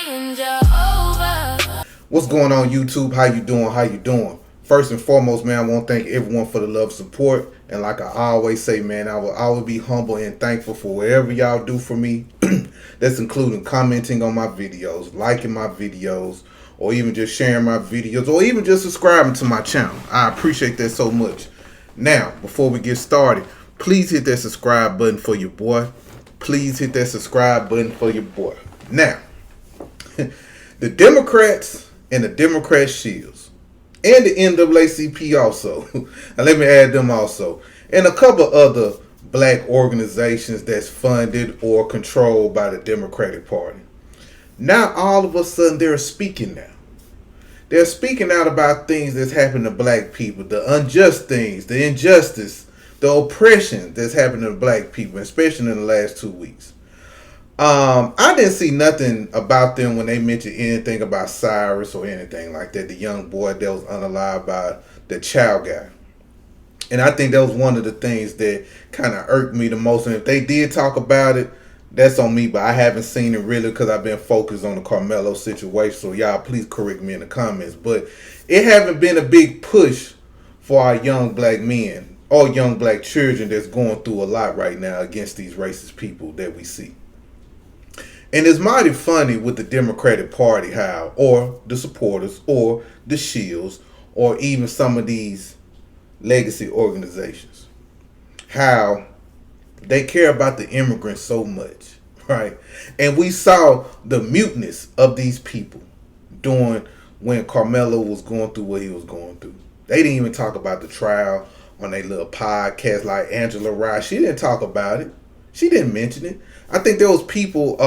saying Jehovah. What's going on, YouTube? How you doing? How you doing? First and foremost, man, I want to thank everyone for the love and support. And like I always say, man, I will always be humble and thankful for whatever y'all do for me. That's including commenting on my videos, liking my videos, or even just sharing my videos, or even just subscribing to my channel. I appreciate that so much. Now, before we get started, please hit that subscribe button for your boy. Please hit that subscribe button for your boy. Now, the Democrats and the Democrat Shills, and the NAACP also, and let me add them also, and a couple other black organizations that's funded or controlled by the Democratic Party. Now all of a sudden they're speaking now. They're speaking out about things that's happening to black people, the unjust things, the injustice, the oppression that's happening to black people, especially in the last 2 weeks. I didn't see nothing about them when they mentioned anything about Cyrus or anything like that, the young boy that was unalived by the child guy. And I think that was one of the things that kind of irked me the most. And if they did talk about it, that's on me, but I haven't seen it really because I've been focused on the Carmelo situation. So y'all please correct me in the comments. But it haven't been a big push for our young black men or young black children that's going through a lot right now against these racist people that we see. And it's mighty funny with the Democratic Party how, or the supporters, or the Shills, or even some of these legacy organizations, how they care about the immigrants so much, right? And we saw the muteness of these people during when Carmelo was going through what he was going through. They didn't even talk about the trial on their little podcast like Angela Rye. She didn't talk about it. She didn't mention it. I think there was people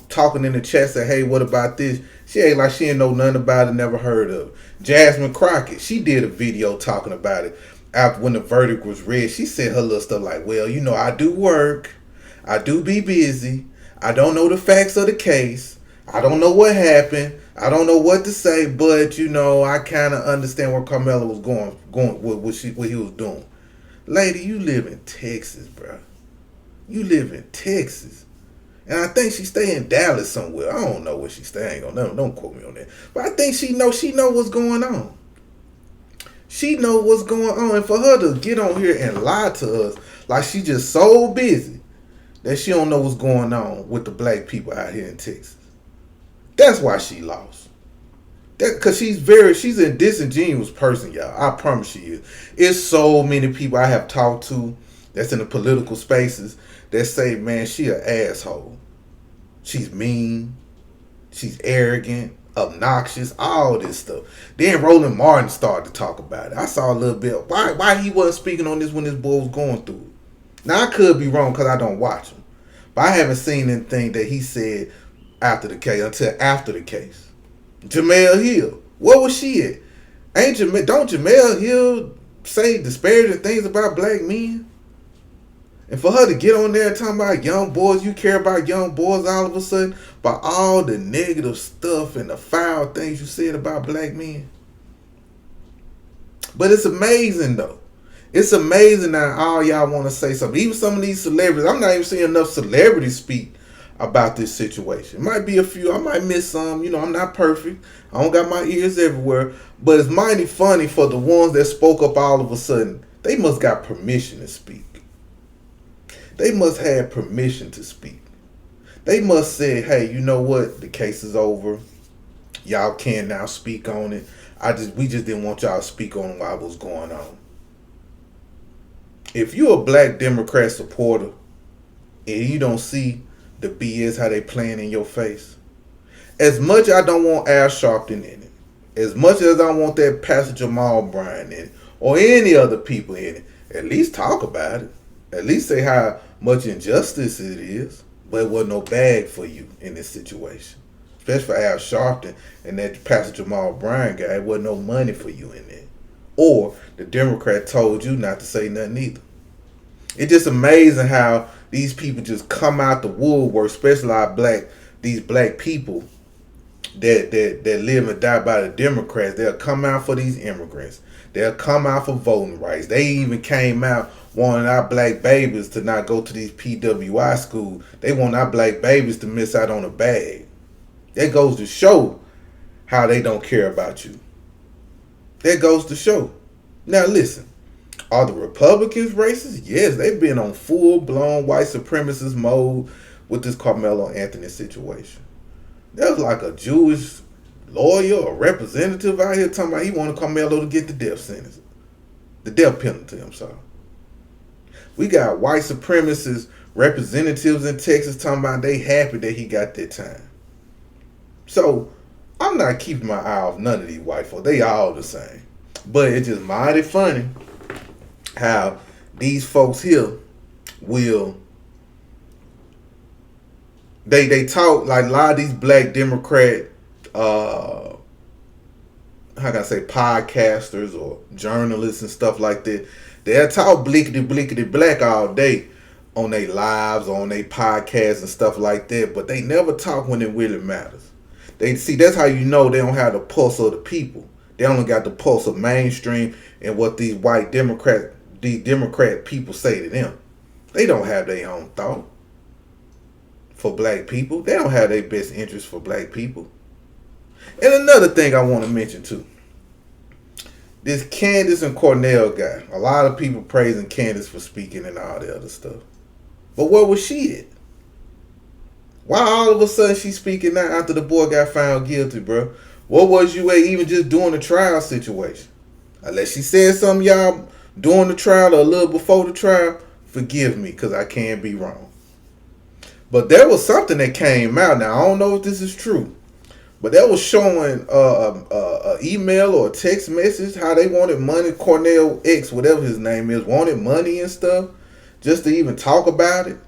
talking in the chat saying, hey, what about this? She ain't like she didn't know nothing about it, never heard of it. Jasmine Crockett, she did a video talking about it after when the verdict was read. She said her little stuff like, well, you know, I do work. I do be busy. I don't know the facts of the case. I don't know what happened. I don't know what to say, but, you know, I kind of understand where Carmelo was going with what he was doing. Lady, you live in Texas, bro. You live in Texas. And I think she stay in Dallas somewhere. I don't know where she staying on. Don't quote me on that. But I think she know what's going on. She know what's going on. And for her to get on here and lie to us like she just so busy that she don't know what's going on with the black people out here in Texas. That's why she lost. Because she's a disingenuous person, y'all. I promise she is. It's so many people I have talked to that's in the political spaces that say, man, she an asshole. She's mean. She's arrogant, obnoxious, all this stuff. Then Roland Martin started to talk about it. I saw a little bit. Why he wasn't speaking on this when this boy was going through it? Now, I could be wrong because I don't watch him. But I haven't seen anything that he said after the case, until after the case. Jamel Hill. Where was she at? Don't Jamel Hill say disparaging things about black men? And for her to get on there talking about young boys, you care about young boys all of a sudden, by all the negative stuff and the foul things you said about black men. But it's amazing though. It's amazing that all y'all want to say something. Even some of these celebrities, I'm not even seeing enough celebrities speak about this situation. It might be a few, I might miss some, you know, I'm not perfect. I don't got my ears everywhere. But it's mighty funny for the ones that spoke up all of a sudden. They must got permission to speak. They must have permission to speak. They must say, hey, you know what? The case is over. Y'all can now speak on it. We just didn't want y'all to speak on what was going on. If you're a black Democrat supporter and you don't see the BS how they playing in your face, as much I don't want Al Sharpton in it, as much as I want that Pastor Jamal Bryant in it, or any other people in it, at least talk about it. At least say how much injustice it is, but it wasn't no bag for you in this situation. Especially for Al Sharpton and that Pastor Jamal Bryant guy, it wasn't no money for you in there. Or the Democrat told you not to say nothing either. It's just amazing how these people just come out the woodwork, especially these black people that live and die by the Democrats. They'll come out for these immigrants. They'll come out for voting rights. They even came out wanting our black babies to not go to these PWI schools. They want our black babies to miss out on a bag. That goes to show how they don't care about you. That goes to show. Now listen, are the Republicans racist? Yes, they've been on full-blown white supremacist mode with this Carmelo Anthony situation. There's like a Jewish lawyer or representative out here talking about he wanted Carmelo to get the death sentence. The death penalty, I'm sorry. We got white supremacist representatives in Texas talking about they happy that he got that time. So, I'm not keeping my eye off none of these white folks. They all the same. But it's just mighty funny how these folks here will... They talk like a lot of these black Democrat, how can I say, podcasters or journalists and stuff like that. They'll talk blickety black all day on their lives or on their podcasts and stuff like that, but they never talk when it really matters. They see, that's how you know they don't have the pulse of the people. They only got the pulse of mainstream and what these white Democrat people say to them. They don't have their own thought for black people. They don't have their best interest for black people. And another thing I want to mention too. This Candace and Cornell guy. A lot of people praising Candace for speaking and all the other stuff. But where was she at? Why all of a sudden she speaking now after the boy got found guilty, bro? What was you at even just doing the trial situation? Unless she said something y'all during the trial or a little before the trial, forgive me because I can't be wrong. But there was something that came out. Now, I don't know if this is true. But that was showing a email or a text message how they wanted money. Cornell X, whatever his name is, wanted money and stuff just to even talk about it.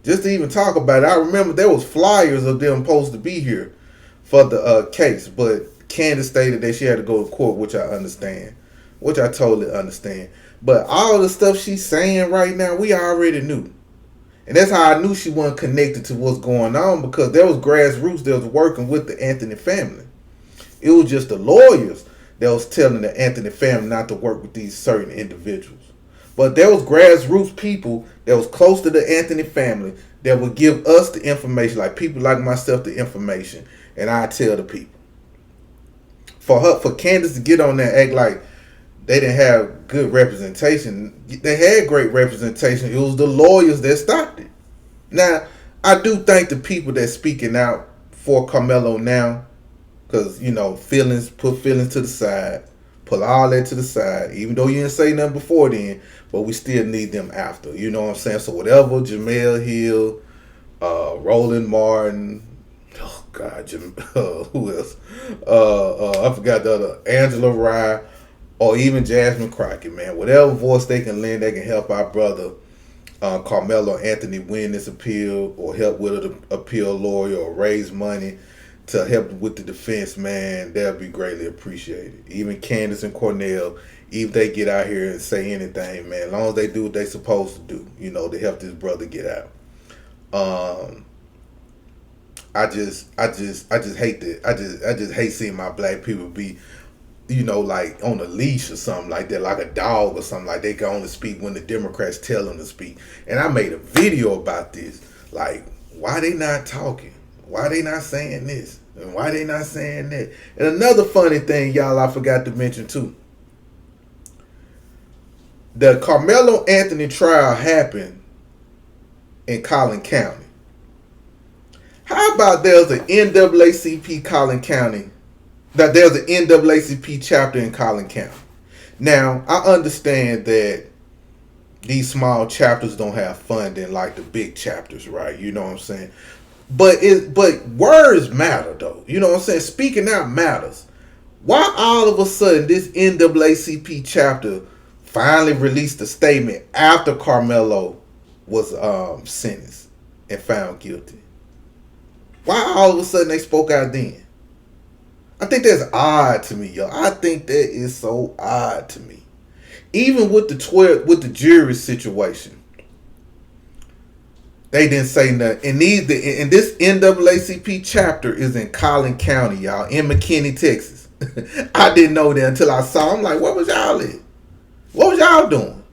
Just to even talk about it. I remember there was flyers of them supposed to be here for the case. But Candace stated that she had to go to court, which I understand. Which I totally understand. But all the stuff she's saying right now, we already knew. And that's how I knew she wasn't connected to what's going on, because there was grassroots that was working with the Anthony family. It was just the lawyers that was telling the Anthony family not to work with these certain individuals. But there was grassroots people that was close to the Anthony family that would give us the information, like people like myself, the information, and I tell the people. For Candace to get on there and act like they didn't have good representation. They had great representation. It was the lawyers that stopped it. Now, I do thank the people that's speaking out for Carmelo now, because, you know, put feelings to the side, pull all that to the side, even though you didn't say nothing before then, but we still need them after. You know what I'm saying? So whatever, Jamel Hill, Roland Martin, oh God, who else? I forgot the other, Angela Rye, or even Jasmine Crockett, man. Whatever voice they can lend, they can help our brother Carmelo Anthony win this appeal, or help with an appeal lawyer, or raise money to help with the defense, man. That'll be greatly appreciated. Even Candace and Cornell, even they get out here and say anything, man, as long as they do what they supposed to do, you know, to help this brother get out. I just hate that. I just hate seeing my black people be, you know, like on a leash or something like that, like a dog or something, like they can only speak when the Democrats tell them to speak. And I made a video about this, like, why they not talking? Why they not saying this? And why they not saying that? And another funny thing, y'all, I forgot to mention too. The Carmelo Anthony trial happened in Collin County. How about there's an NAACP Collin County, that there's an NAACP chapter in Collin County. Now, I understand that these small chapters don't have funding like the big chapters, right? You know what I'm saying? But words matter, though. You know what I'm saying? Speaking out matters. Why all of a sudden this NAACP chapter finally released a statement after Carmelo was sentenced and found guilty? Why all of a sudden they spoke out then? I think that's odd to me, yo. I think that is so odd to me. Even with the jury situation, they didn't say nothing. And this NAACP chapter is in Collin County, y'all, in McKinney, Texas. I didn't know that until I saw. I'm like, what was y'all at? What was y'all doing?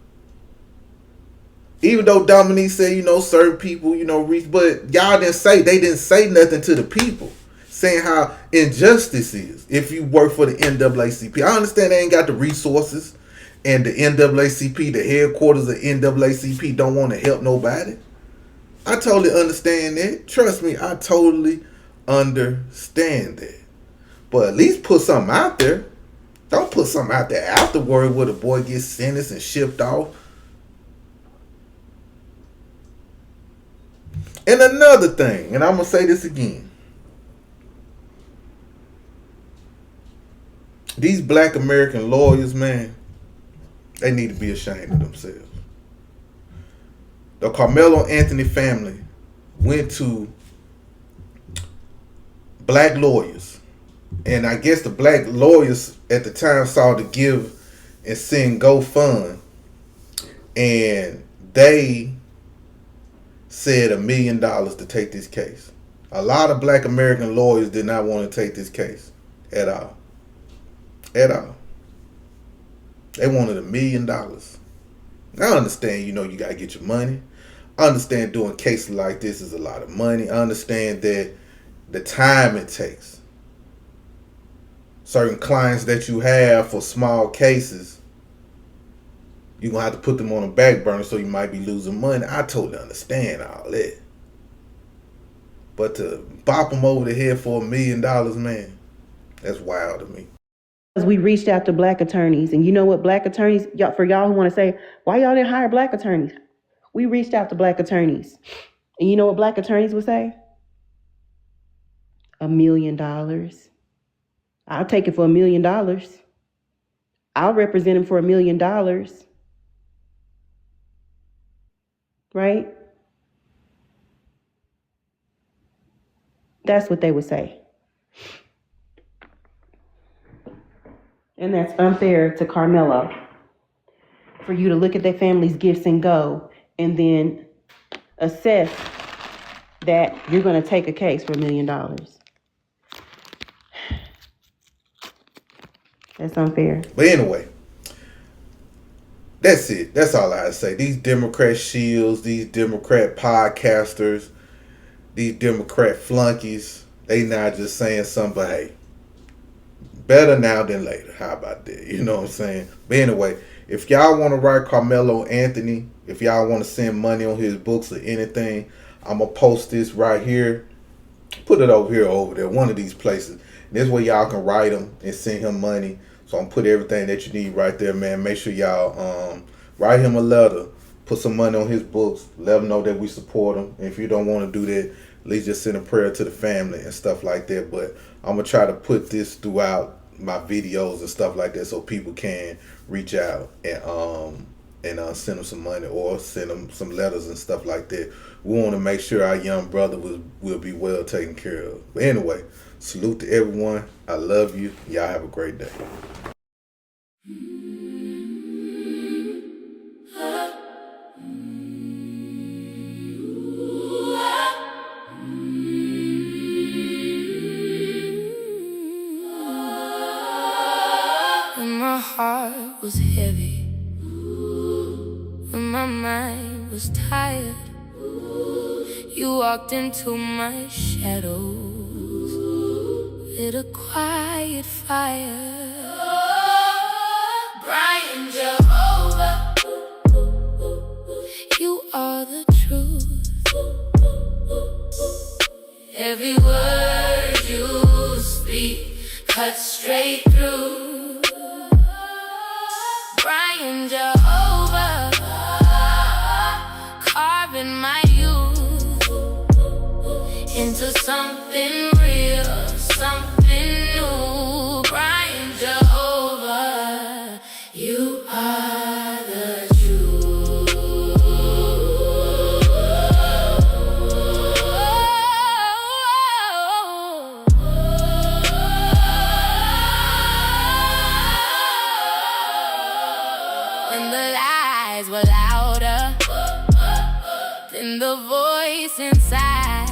Even though Dominique said, certain people, reach, but y'all they didn't say nothing to the people, saying how injustice is if you work for the NAACP. I understand they ain't got the resources, and the NAACP, the headquarters of NAACP, don't want to help nobody. I totally understand that. Trust me, I totally understand that. But at least put something out there. Don't put something out there afterward where the boy gets sentenced and shipped off. And another thing, and I'm going to say this again. These black American lawyers, man, they need to be ashamed of themselves. The Carmelo Anthony family went to black lawyers. And I guess the black lawyers at the time saw the Give and Send GoFund. And they said $1 million to take this case. A lot of black American lawyers did not want to take this case at all. At all. They wanted $1 million. I understand, you got to get your money. I understand doing cases like this is a lot of money. I understand that the time it takes. Certain clients that you have for small cases, you're going to have to put them on a back burner, so you might be losing money. I totally understand all that. But to bop them over the head for $1 million, man, that's wild to me. We reached out to black attorneys, and you know what, black attorneys, for y'all who want to say, why y'all didn't hire black attorneys? We reached out to black attorneys, and you know what black attorneys would say? $1 million. I'll take it for $1 million. I'll represent him for $1 million. Right? That's what they would say. And that's unfair to Carmelo for you to look at their family's gifts and go and then assess that you're going to take a case for $1 million. That's unfair. But anyway, that's it. That's all I say. These Democrat shills, these Democrat podcasters, these Democrat flunkies, they not just saying something, but hey, better now than later. How about that? You know what I'm saying? But anyway, if y'all want to write Carmelo Anthony, if y'all want to send money on his books or anything, I'm going to post this right here. Put it over here or over there, one of these places. This way y'all can write him and send him money. So I'm going to put everything that you need right there, man. Make sure y'all write him a letter. Put some money on his books. Let him know that we support him. And if you don't want to do that, at least just send a prayer to the family and stuff like that. But I'm going to try to put this throughout my videos and stuff like that so people can reach out and send them some money or send them some letters and stuff like that. We want to make sure our young brother will be well taken care of. But anyway, salute to everyone. I love you. Y'all have a great day. My heart was heavy, when my mind was tired, you walked into my shadows with a quiet fire. Brian Jehovah, you are the truth. Every word you speak cuts straight through. Brian Jehovah, carving my youth into something real, something new. Brian Jehovah, you are the truth. When the lies were louder than the voice inside,